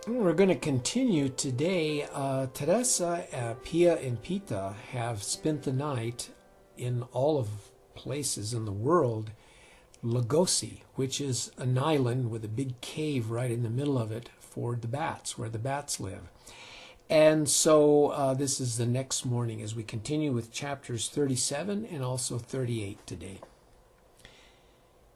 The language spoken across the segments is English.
We're going to continue today. Teresa, Pia, and Pita have spent the night in all of places in the world. Lugosi, which is an island with a big cave right in the middle of it for the bats, where the bats live. And so this is the next morning as we continue with chapters 37 and also 38 today.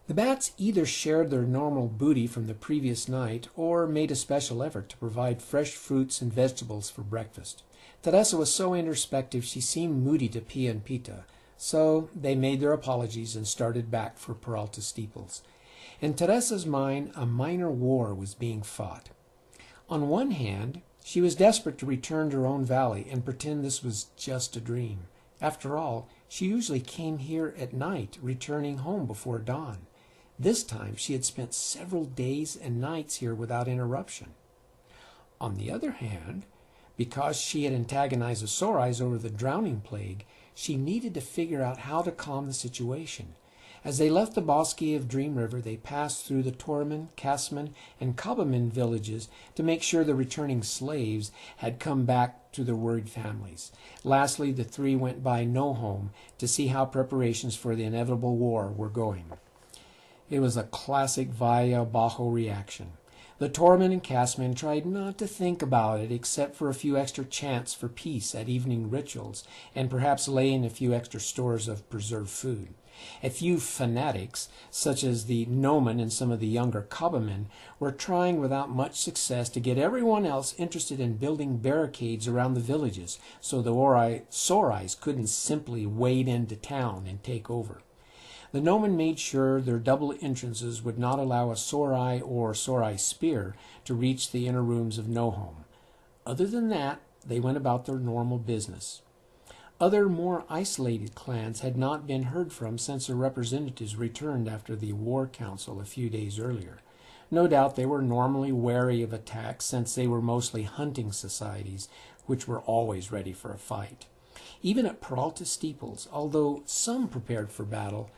The bats either shared their normal booty from the previous night or made a special effort to provide fresh fruits and vegetables for breakfast. Teresa was so introspective she seemed moody to Pia and Pita, so they made their apologies and started back for Peralta Steeples. In Teresa's mind, a minor war was being fought. On one hand, she was desperate to return to her own valley and pretend this was just a dream. After all, she usually came here at night, returning home before dawn. This time she had spent several days and nights here without interruption. On the other hand, because she had antagonized the Sorais over the drowning plague, she needed to figure out how to calm the situation. As they left the bosque of Dream River, they passed through the Torman, Casman, and Kabaman villages to make sure the returning slaves had come back to their worried families. Lastly, the three went by No Home to see how preparations for the inevitable war were going. It was a classic Valle Bajo reaction. The Torman and Casman tried not to think about it except for a few extra chants for peace at evening rituals and perhaps laying a few extra stores of preserved food. A few fanatics, such as the Noman and some of the younger Kabamen, were trying without much success to get everyone else interested in building barricades around the villages so the Sorais couldn't simply wade into town and take over. The Noman made sure their double entrances would not allow a Sorai or Sorai spear to reach the inner rooms of No Home. Other than that, they went about their normal business. Other, more isolated clans had not been heard from since their representatives returned after the War Council a few days earlier. No doubt they were normally wary of attacks since they were mostly hunting societies, which were always ready for a fight. Even at Peralta Steeples, although some prepared for battle,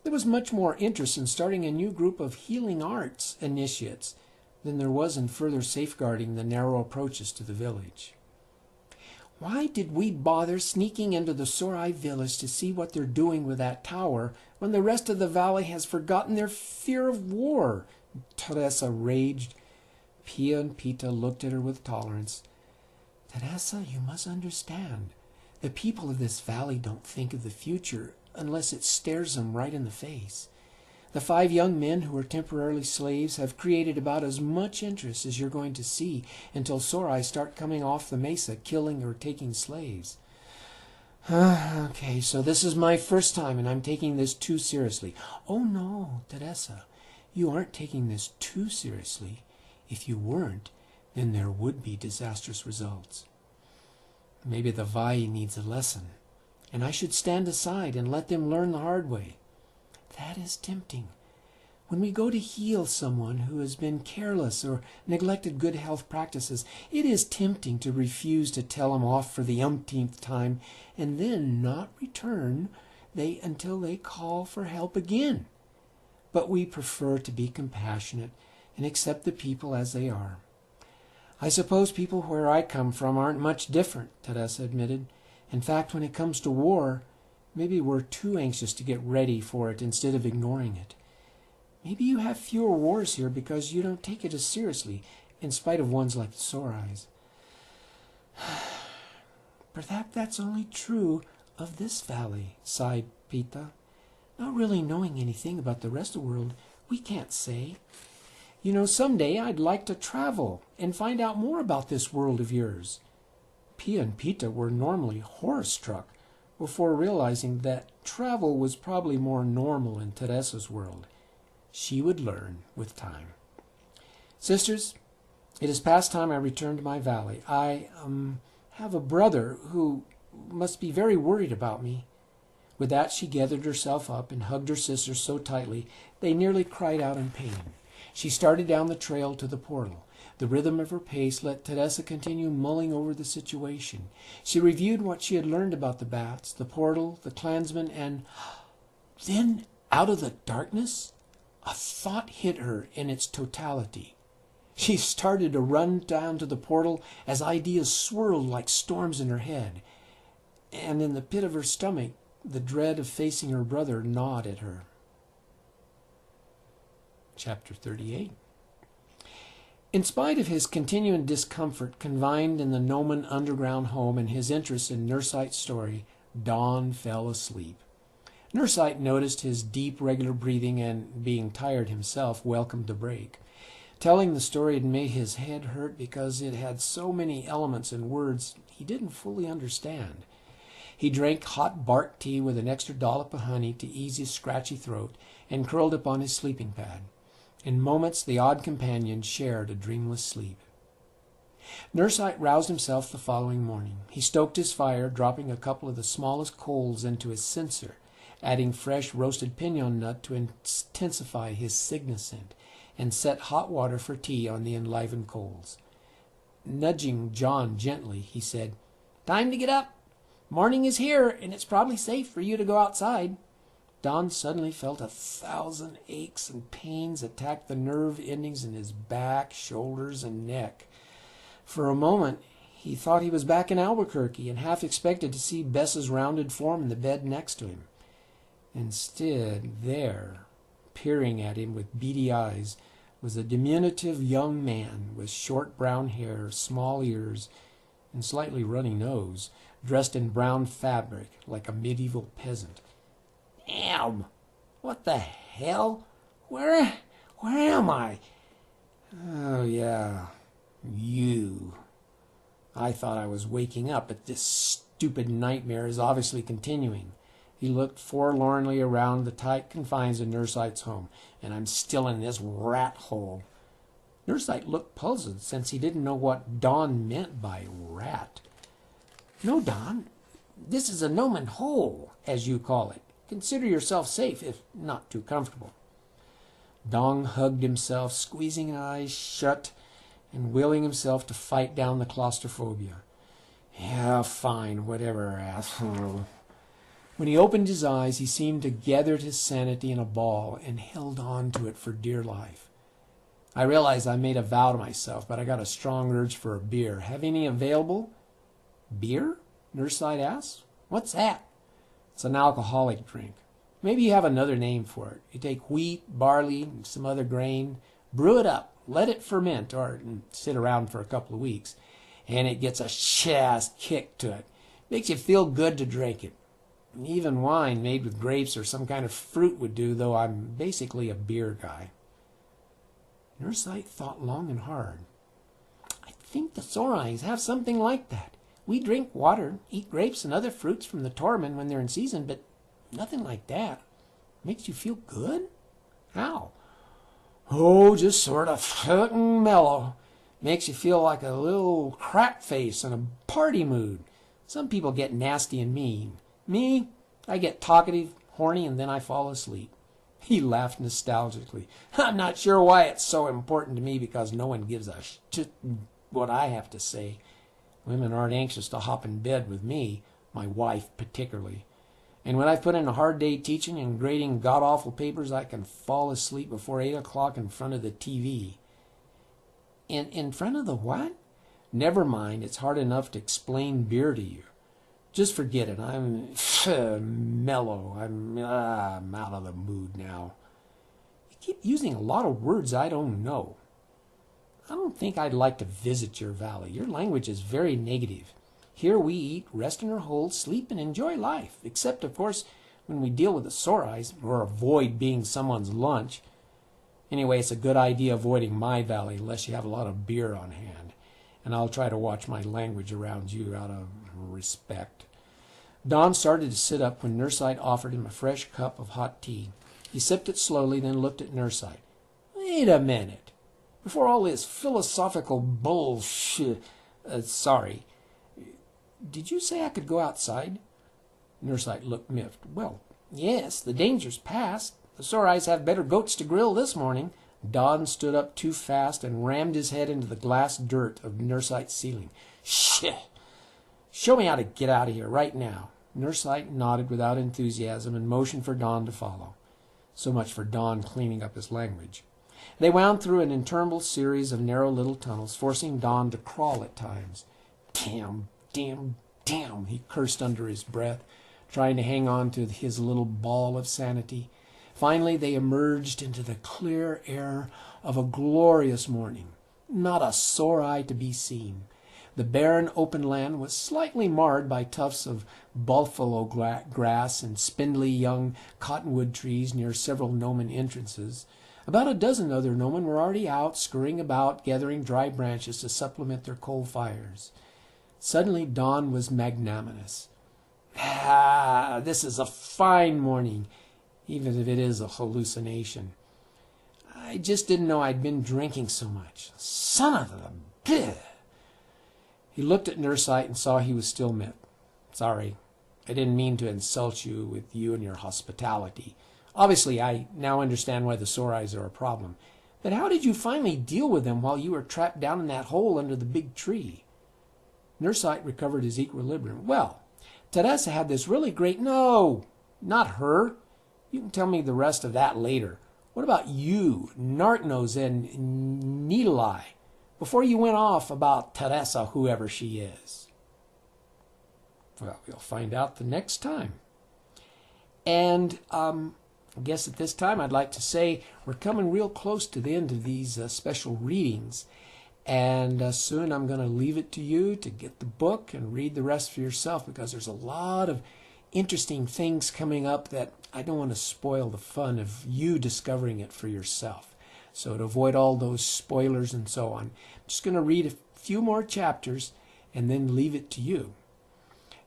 there was much more interest in starting a new group of healing arts initiates than there was in further safeguarding the narrow approaches to the village. Why did we bother sneaking into the Sorai village to see what they're doing with that tower when the rest of the valley has forgotten their fear of war? Teresa raged. Pia and Pita looked at her with tolerance. Teresa, you must understand. The people of this valley don't think of the future unless it stares them right in the face. The 5 young men who are temporarily slaves have created about as much interest as you're going to see until Sorai start coming off the mesa killing or taking slaves. Okay, so this is my first time and I'm taking this too seriously. Oh no, Teresa, you aren't taking this too seriously. If you weren't, then there would be disastrous results. Maybe the Valle needs a lesson, and I should stand aside and let them learn the hard way. That is tempting. When we go to heal someone who has been careless or neglected good health practices, it is tempting to refuse to tell them off for the umpteenth time and then not return until they call for help again. But we prefer to be compassionate and accept the people as they are. I suppose people where I come from aren't much different, Teresa admitted. In fact, when it comes to war, maybe we're too anxious to get ready for it instead of ignoring it. Maybe you have fewer wars here because you don't take it as seriously, in spite of ones like the Sorais. Perhaps that's only true of this valley, sighed Pita. Not really knowing anything about the rest of the world, we can't say. You know, someday I'd like to travel and find out more about this world of yours. Pia and Pita were normally horror-struck before realizing that travel was probably more normal in Teresa's world. She would learn with time. Sisters, it is past time I return to my valley. I have a brother who must be very worried about me. With that, she gathered herself up and hugged her sister so tightly they nearly cried out in pain. She started down the trail to the portal. The rhythm of her pace let Teresa continue mulling over the situation. She reviewed what she had learned about the bats, the portal, the clansmen, and then, out of the darkness, a thought hit her in its totality. She started to run down to the portal as ideas swirled like storms in her head. And in the pit of her stomach, the dread of facing her brother gnawed at her. Chapter 38. In spite of his continuing discomfort confined in the Noman underground home and his interest in Nursite's story, Don fell asleep. Nursite noticed his deep, regular breathing and, being tired himself, welcomed the break. Telling the story had made his head hurt because it had so many elements and words he didn't fully understand. He drank hot bark tea with an extra dollop of honey to ease his scratchy throat and curled up on his sleeping pad. In moments, the odd companion shared a dreamless sleep. Nursite roused himself the following morning. He stoked his fire, dropping a couple of the smallest coals into his censer, adding fresh roasted pinon nut to intensify his cygnus scent, and set hot water for tea on the enlivened coals. Nudging John gently, he said, "Time to get up. Morning is here, and it's probably safe for you to go outside." Don suddenly felt 1,000 aches and pains attack the nerve endings in his back, shoulders, and neck. For a moment, he thought he was back in Albuquerque and half expected to see Bess's rounded form in the bed next to him. Instead, there, peering at him with beady eyes, was a diminutive young man with short brown hair, small ears, and slightly runny nose, dressed in brown fabric like a medieval peasant. "Damn! What the hell? Where am I?" "Oh, yeah, you. I thought I was waking up, but this stupid nightmare is obviously continuing." He looked forlornly around the tight confines of Nursite's home. "And I'm still in this rat hole." Nursite looked puzzled, since he didn't know what Don meant by rat. "No, Don, this is a Noman hole, as you call it. Consider yourself safe, if not too comfortable." Don hugged himself, squeezing his eyes shut and willing himself to fight down the claustrophobia. "Yeah, fine, whatever, asshole." When he opened his eyes, he seemed to gather his sanity in a ball and held on to it for dear life. "I realize I made a vow to myself, but I got a strong urge for a beer. Have any available?" "Beer?" Nursite asked. "What's that?" "It's an alcoholic drink. Maybe you have another name for it. You take wheat, barley, and some other grain, brew it up, let it ferment, or sit around for a couple of weeks, and it gets a shit-ass kick to it. Makes you feel good to drink it. Even wine made with grapes or some kind of fruit would do, though I'm basically a beer guy." Nursite thought long and hard. "I think the Sorais have something like that. We drink water, eat grapes and other fruits from the Tormen when they're in season, but nothing like that. Makes you feel good?" "How?" "Oh, just sort of fucking mellow. Makes you feel like a little crap face in a party mood. Some people get nasty and mean. Me, I get talkative, horny, and then I fall asleep." He laughed nostalgically. "I'm not sure why it's so important to me, because no one gives a shit what I have to say. Women aren't anxious to hop in bed with me, my wife particularly. And when I've put in a hard day teaching and grading god-awful papers, I can fall asleep before 8 o'clock in front of the TV. In front of the what?" "Never mind, it's hard enough to explain beer to you. Just forget it. I'm mellow. I'm out of the mood now." "You keep using a lot of words I don't know." "I don't think I'd like to visit your valley. Your language is very negative. Here we eat, rest in our holes, sleep, and enjoy life, except, of course, when we deal with the Sorais, or avoid being someone's lunch. Anyway, it's a good idea avoiding my valley unless you have a lot of beer on hand, and I'll try to watch my language around you out of respect." Don started to sit up when Nursite offered him a fresh cup of hot tea. He sipped it slowly, then looked at Nursite. "Wait a minute. Before all this philosophical bullshit... sorry. Did you say I could go outside?" Nursite looked miffed. "Well, yes, the danger's past. The Sorais have better goats to grill this morning." Don stood up too fast and rammed his head into the glass dirt of Nursite's ceiling. "Shit! Show me how to get out of here right now." Nursite nodded without enthusiasm and motioned for Don to follow. So much for Don cleaning up his language. They wound through an interminable series of narrow little tunnels, forcing Don to crawl at times. Damn, damn, damn, he cursed under his breath, trying to hang on to his little ball of sanity. Finally, they emerged into the clear air of a glorious morning. Not a sore eye to be seen. The barren open land was slightly marred by tufts of buffalo grass and spindly young cottonwood trees near several gnomon entrances. About a dozen other gnomon were already out, scurrying about, gathering dry branches to supplement their coal fires. Suddenly Don was magnanimous. "Ah, this is a fine morning, even if it is a hallucination. I just didn't know I'd been drinking so much. Son of a bitch!" He looked at Nursite and saw he was still met. "Sorry, I didn't mean to insult you with you and your hospitality. Obviously, I now understand why the sore eyes are a problem. But how did you finally deal with them while you were trapped down in that hole under the big tree?" Nursite recovered his equilibrium. "Well, Teresa had this really great—" "No, not her. You can tell me the rest of that later. What about you, Nartnose and Needle-Eye, before you went off about Teresa, whoever she is?" Well, we'll find out the next time. And I guess at this time I'd like to say we're coming real close to the end of these special readings. And soon I'm going to leave it to you to get the book and read the rest for yourself, because there's a lot of interesting things coming up that I don't want to spoil the fun of you discovering it for yourself. So to avoid all those spoilers and so on, I'm just going to read a few more chapters and then leave it to you.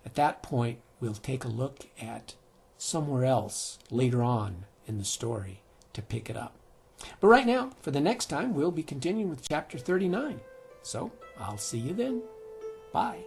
At that point, we'll take a look at somewhere else later on in the story to pick it up. But right now, for the next time, we'll be continuing with chapter 39. So I'll see you then. Bye.